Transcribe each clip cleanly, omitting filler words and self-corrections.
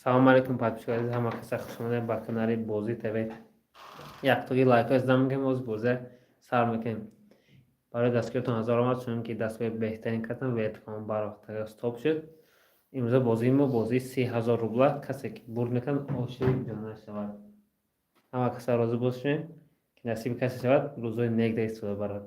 سلام علیکم پادشاه همه کسا خوش آمدید به کانال بازی تیوی. یک توی لایک از دم میگم از بازی سر میکنیم برای دستگیرتون هزار آمد چون که دستگاه بهترین کتن و اتفاقا برای استاپ شد. امروز بازی ما بازی 3000 روبل کسی که برد میکن عاشق جانش شود. همه کسا راضی باشین که نصیب کسی شود روزای نیک دست برات.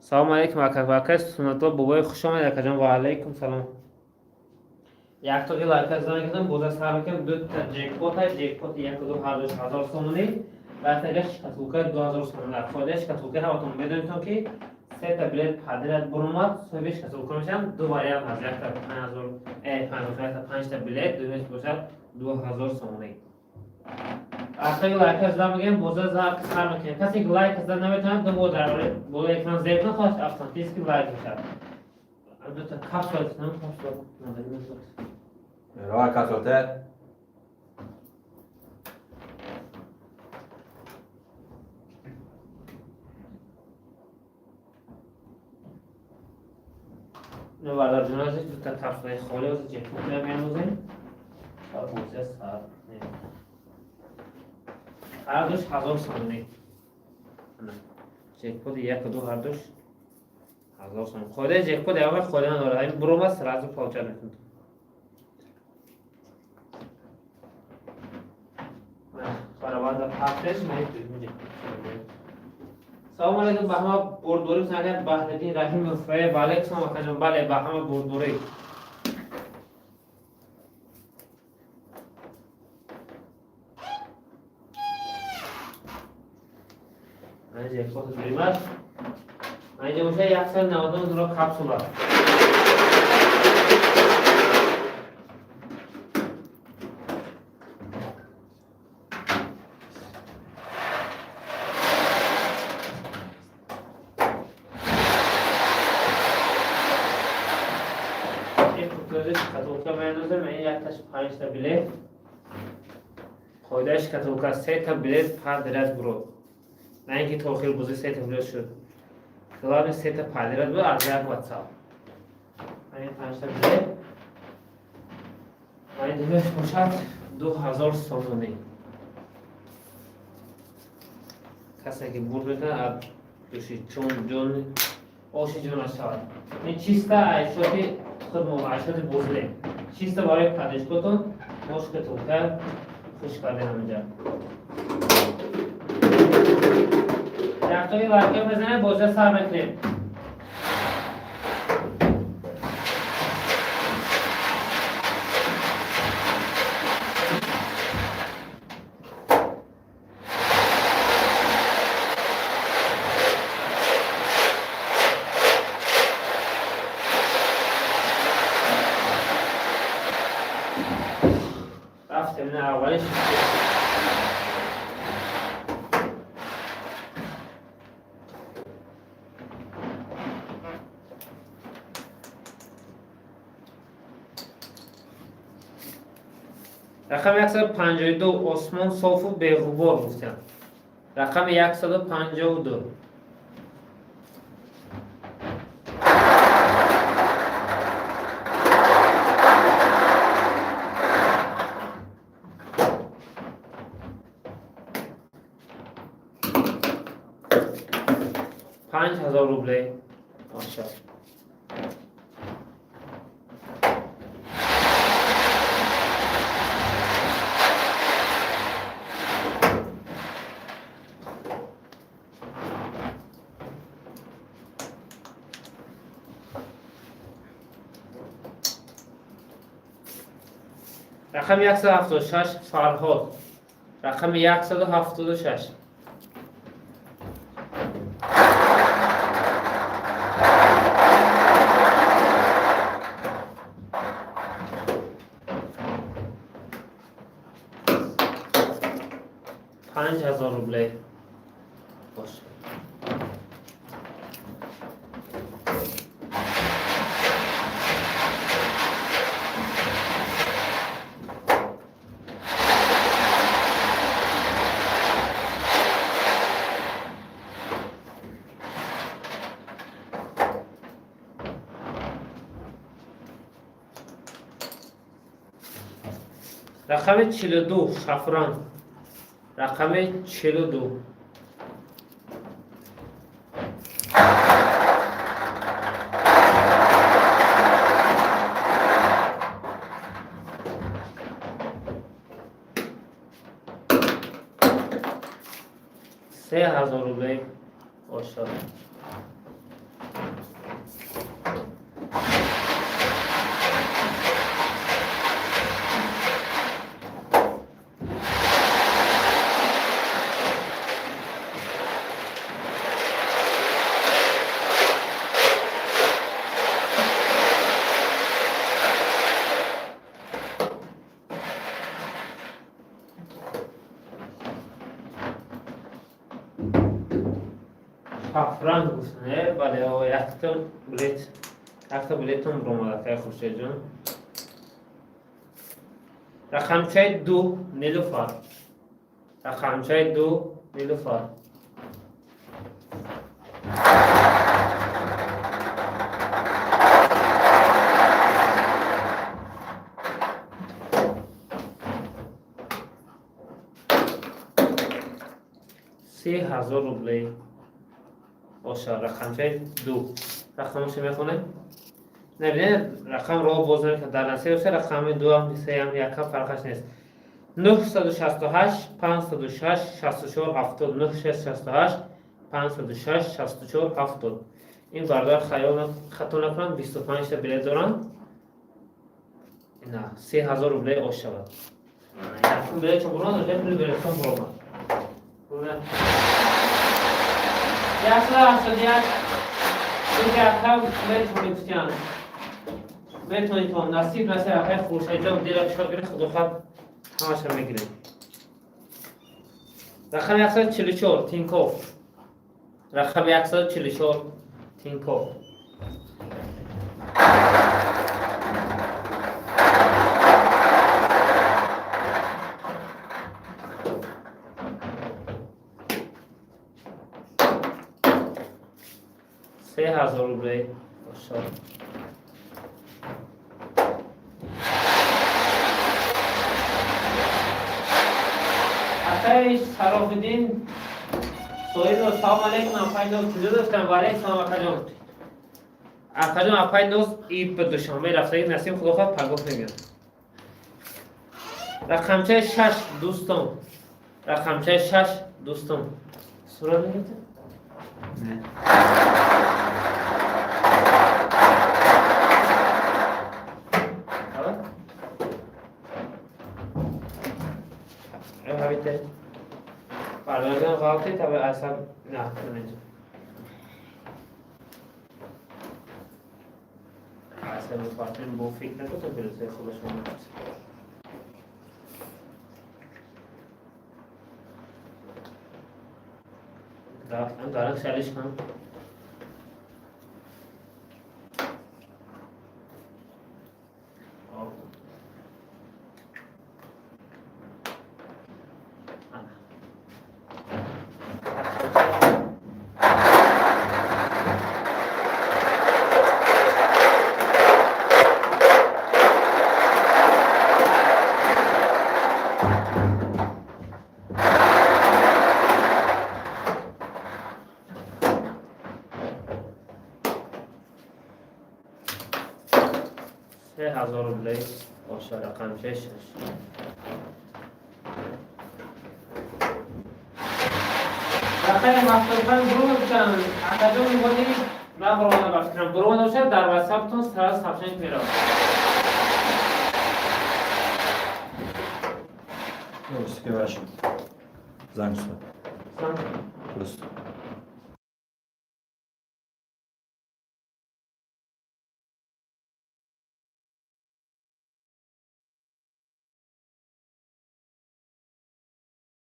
سلام علیکم وکاک سنت بابای خوش آمدید کجان و علیکم سلام. یک توی لایک از دم کردم بوده سر میکنم دو تا جکپوت های جکپوت یک دو هر دوش 1000 سومونی و تگش کتوکر 2000 سومونی خودش کتوکر هاتون بدونتون که سه تا بلیت پادرت برومات سویش کتوکر میشن دو باری هم از یک تا 5000 5 تا بلیت دویش باشه 2000 سومونی. اصلا لایک از دم میگم بوده سر میکنم کسی که لایک از دم نمیتونه دو بوده بوده اکران زیب نخواست اتوماتیکی لایک میشه. دو تا کپسول کپسول راه کاتوته نه وارد جنازه تو تا کپسول خالی از جکوت میانوزیم تا بوده سر هر دوش 1000 سومونی جکپوت یک دو هر دوش 1000 سومونی خود جکپوت اول خود نداره این بروم است رازو پاوچر میکنه. برای بعد هفتهش میاد. سلام علیکم به همه بردوری سنگت بهدین رحیم و فیب علیکم و کنم بله به همه بردوری. اینجا یک خود بریم است. اینجا میشه 199 دلار کپسول است. کتوکا میاندازم این یک تاش 5 تا بلیت خودش کتوکا 3 تا بلیت پادرت برو نه اینکه تاخیر بوزی 3 تا بلیت شد کلان 3 تا پادرت برو از یک واتساپ این 5 تا بلیت این دیگه باشد 2000 سومونی کسی که برد بکنه دوشی چون جون آشی جون شود این چیستا عیشاتی خود عیشاتی بزرگ چیستا برای پدش کتون مشک توکر خوش کرده همینجا درختوی ورکه بزنه بازه سر بکنیم رفتیم نه اولش رقم 152 عثمان صاف و بیغبار گفتم رقم 152 5000 روبله ماشاءالله رقم 176 فرهاد. رقم 176. ₹5000 باشه. رقم 42 شفران. رقم 42. ₹3000 باشه. شفران گفتنه بله و یک تا بلیتون رو مدته خوشه جون. رقمچه 2 نیلوفر. رقمچه 2 نیلوفر. ₹3000 باشه. رقمچه 2 رقمش میخونه نبینه رقم رو باز نمیکنه در نصیب باشه. رقم 2 هم 3 هم یک هم فرقش نیست. 968 506 64 70 968 506 64 70. این بردار خیال خطا نکنم 25 تا بلیت دارن. نه ₹3000 آش شود. یکم بلیت چون برون داشته بلیت هم برون $181 میتونید میتونید تو نصیب اخیر فروش جام دیگر شد گیره خود خود همش میگیریم. رقم 144 تینکوف. رقم 144 تینکوف. ₹3000 باشه. اخیش شراف‌الدین سوئیل سلام علیکم اپایدوز چیزی داشتم ولی سلام اکجام اکجام اپایدوز ای به دوشنبه رفته نسیم خدا خود پگاه نمیاد. رقمچه 6 دوستان. رقمچه 6 دوستان. صورت نمیده؟ نه. Habite. Para ver que غلطی تبع اصلا نه نمی‌دونم. اصلا مفاهیم با فکر نکنم برسه خودش می‌مونه. دارم شلش کنم. $3000 باشه. رقم 6 رقم 75 برو بکنم اکادون میگونی نه برو نباشتم برو نباشه در واتساپ تون سر سابشنگ میرم درست که باشه زنگ شد Sen درست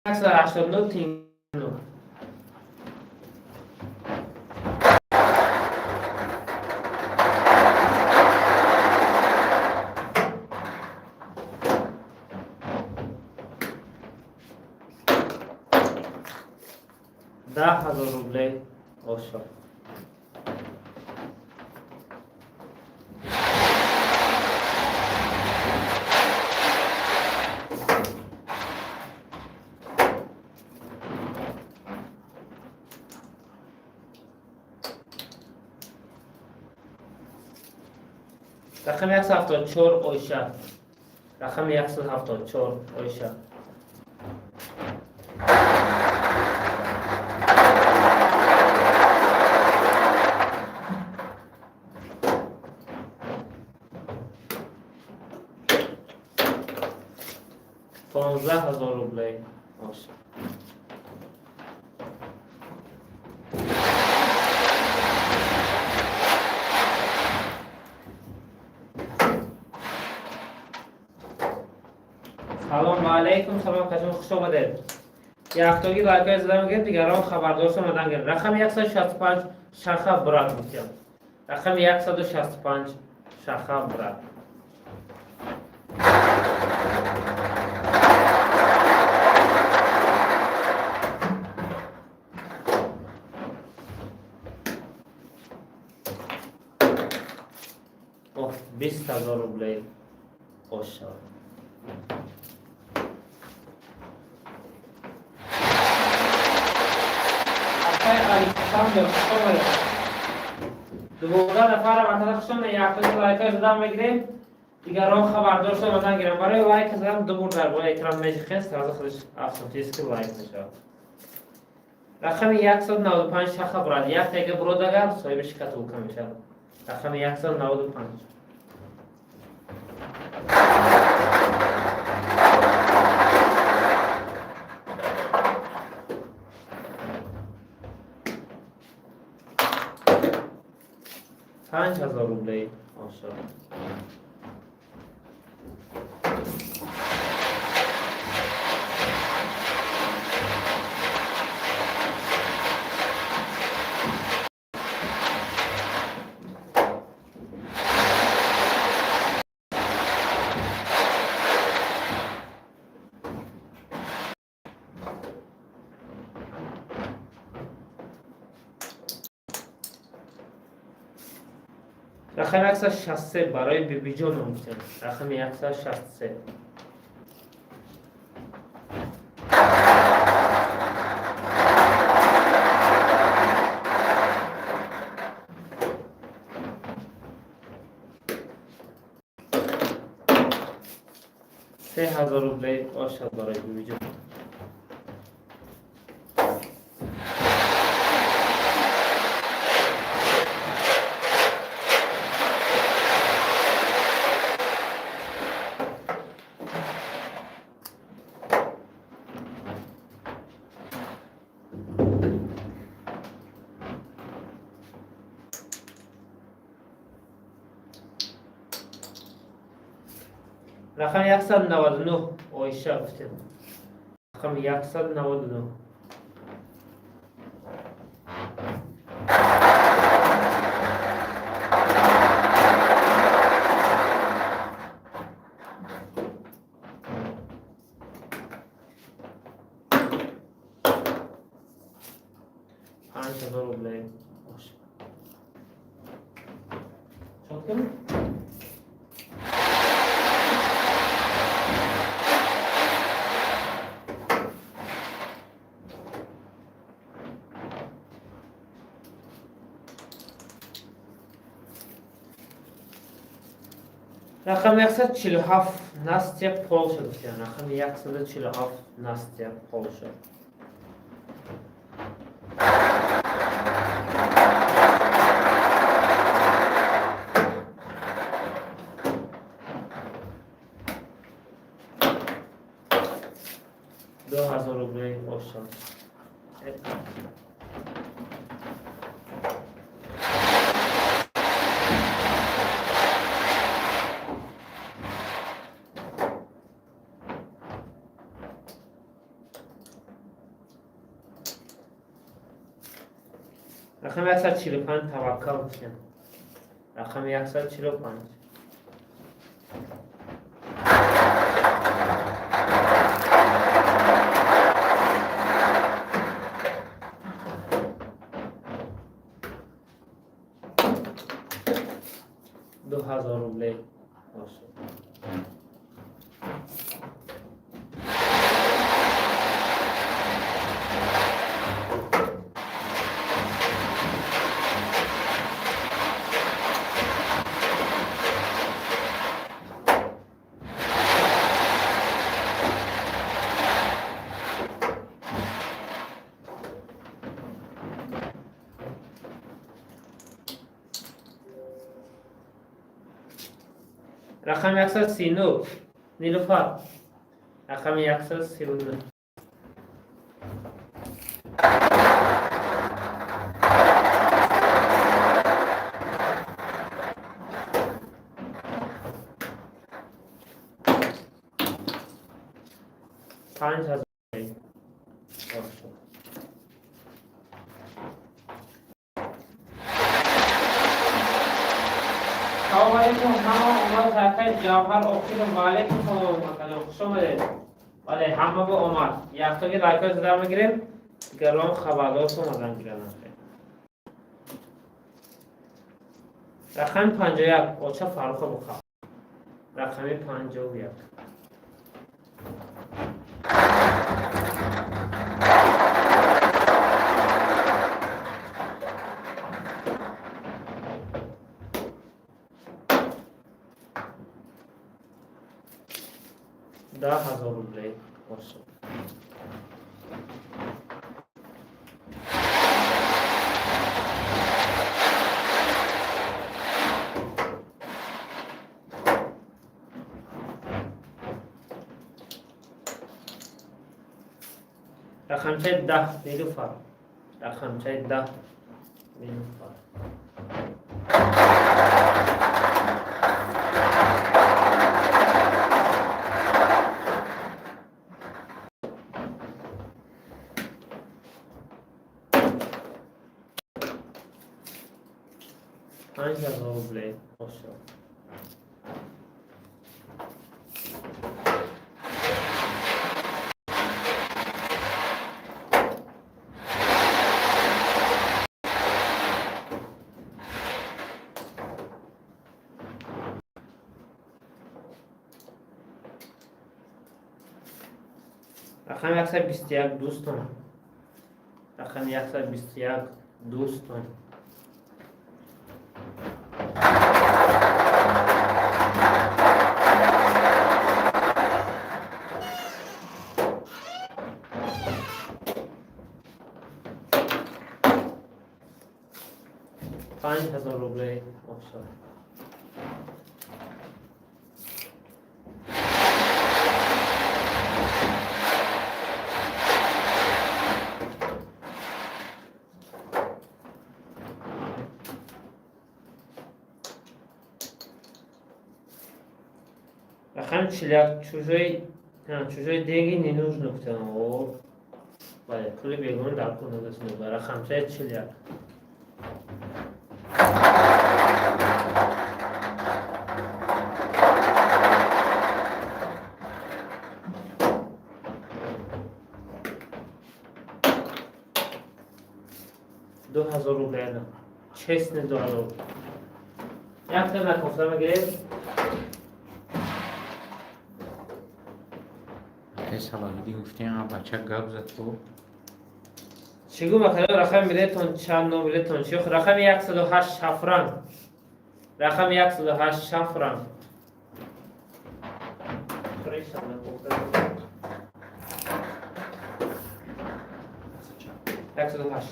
اکثر 89 تیم ₹10,000 آشغال. رقم 174 آیشه. رقم 174 آیشه. ₹15,000 آشغال. سلام علیکم، سلام کجا خوش آمدید. یک هفتگی لایک زدم گرد دیگران خبردار شدن گرد. رقم 165 شاخه برات میگم. رقم 165 شاخه برات. اوه ₹20,000 آشغال. دوباره نفر منطقه خشم یک هفته لایک زدم بگیریم دیگران خبردار شدن گیرم. برای لایک زدم دو بار در بالا اکران میشه خست از خودش افسوس که لایک میشه. رقم 195 شاخه براد یک تگه برود اگر صاحبش کتوکه میشه. رقم 195 ₹5,000 آشغال. رقم 163 برای بیبی جان ممکن. رقم 163 ₹3,000 آشغال برای بیبی جان. رقم 199 آیشه گفتیم. رقم 199 ₹5,000 آشغال. شد کنیم؟ رقم 147 نستیا پولشا گفتیم. رقم 147 نستیا پولشا. 2000 روبله اوشان. رقم 145 توکل بسیم. رقم 145. دو هزار روبله باشه. رقم 139 نیلوفر. رقم 139. پنج هزار. سلام علیکم. من زاکر جعفر افتادم. علیکم سلام. خوش آمدید. بله همه با اومد. یک تا که لایک زده میگیریم. گرام خبردار اومدن گیرن. رقم 51 اوچه فاروق بخواه. رقم 51. ده هزار روبله باشه. رقم 10 نیلوفر. رقم 10 نیلوفر. پنج هزار روبله باشه. رقم 121 دوستان. رقم 121 دوستان. پنج هزار روبله باشه. رقم 41 چوزای دیگی نینوز نکته او. بله کلی بیگون در کنه دست نو. رقم 41. دو هزار روبله نه. چست $2,000. یک تا نکفته مگیرید. سالگی گفتیم بچه گپ زد تو چگو مثلا رقم میلیتون چند نو میلیتون شیخ. رقم 108 شفران. رقم 108 شفران. 108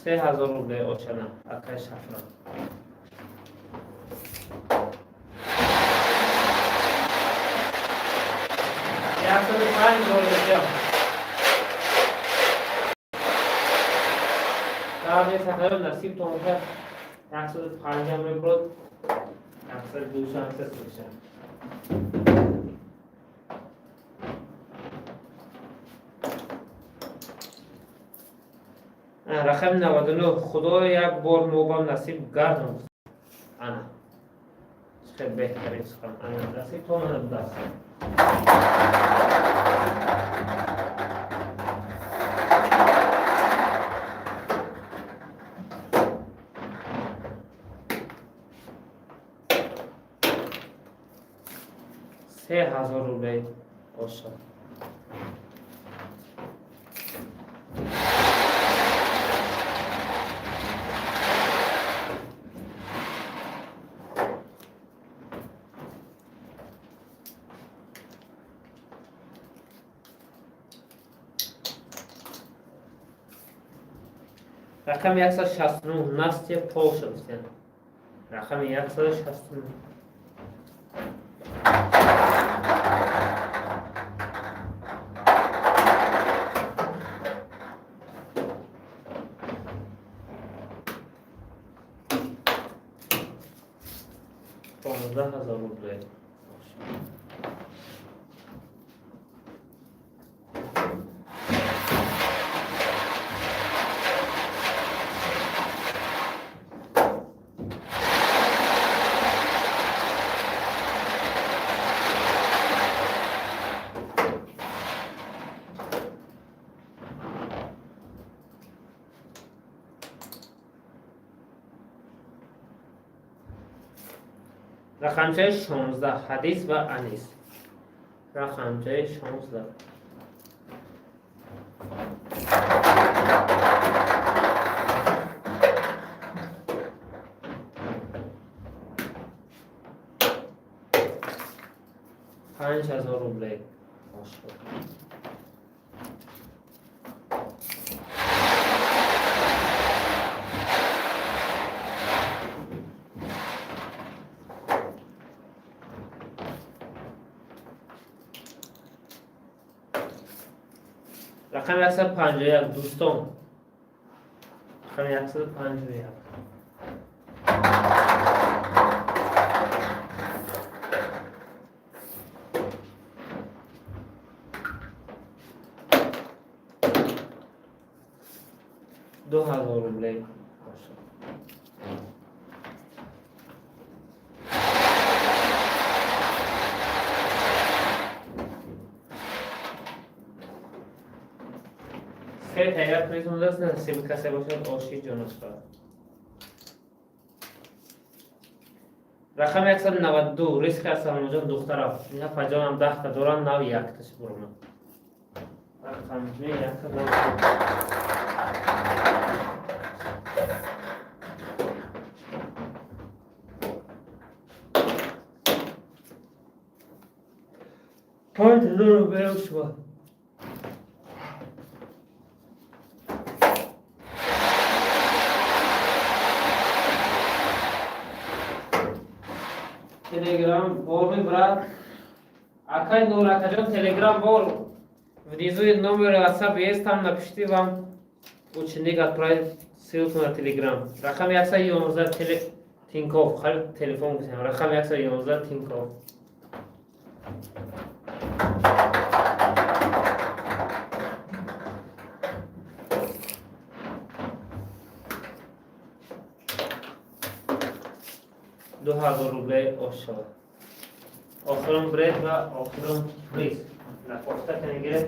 3000 روبله اوچنا اکای شفران. $105 بسیار. در سفر نصیب تو ممکن 105 هم میکنه 102 هم سسوشن. رقم 99 خدا یک بار موبایل نصیب گردم. انا خیلی بهترین سخن انا نصیب تو من دست. $3000 باشد. رقم 169 نستی پولش است. رقم 169 $15000. رقمچه 16 حدیث و انیس. رقمچه 16 $5000. رقم 151 دوستان. رقم 151 $2000. خیلی تغییر کنیتون دست نصیب کسی باشد آشی جانست کنید. رقم 192 ریسک است سلام جان دخترم. اینها فجان هم 10 تا دوران نو یک تاش برونه. رقم 192 $5000 شما. تلگرام بار میبرد اکای نور اکجان تلگرام بار ونیزوی نمبر واتساپ است هم نپشتی وام ученик отправить ссылку на телеграм. Рақам 111 Тинькофф خرید تلفن گفتم. رقم 111 Тинькофф. $2000 آشغال. آخرم برد و آخرم ریز. نپخته کنگه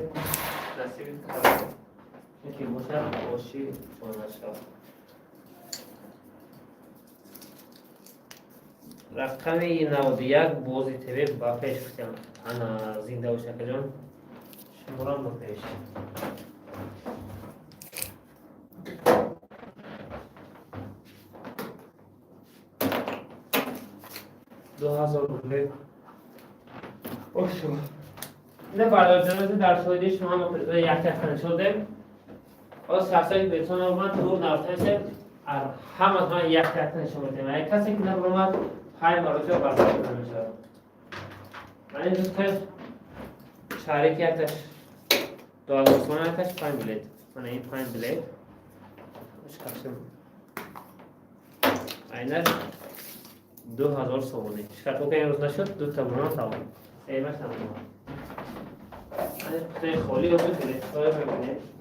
نصیب کرد. اینکه باشم آشی چونشا. رقم 91 بازی تیوی با پیش بودم. انا زنده و شکل شمارم با پیش. $2000 اوشو نه برداشتن در سویدی شما هم یک تختن شده از شخصایی بهتون آمد دور نرفتنش هم از من یک تختن شما دیم یک کسی که نبرمد 5 مرتبه برداشت نمیشه من این دوست شریک اتش 2000 سوم اتش 5 بلیت. من این 5 بلیت شکستم. اینه 2000 سومه. شکست که این روز نشد 2 تا بنا سوم. ایمش نمی‌دونم. این خالی رو بکنید. خالی بکنید.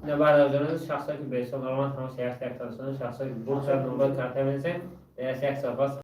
نه بعد از اون شخصی که به حساب نورمال تماس یک تلفن شخصی که بود نمبر کارت می‌نویسن یک سال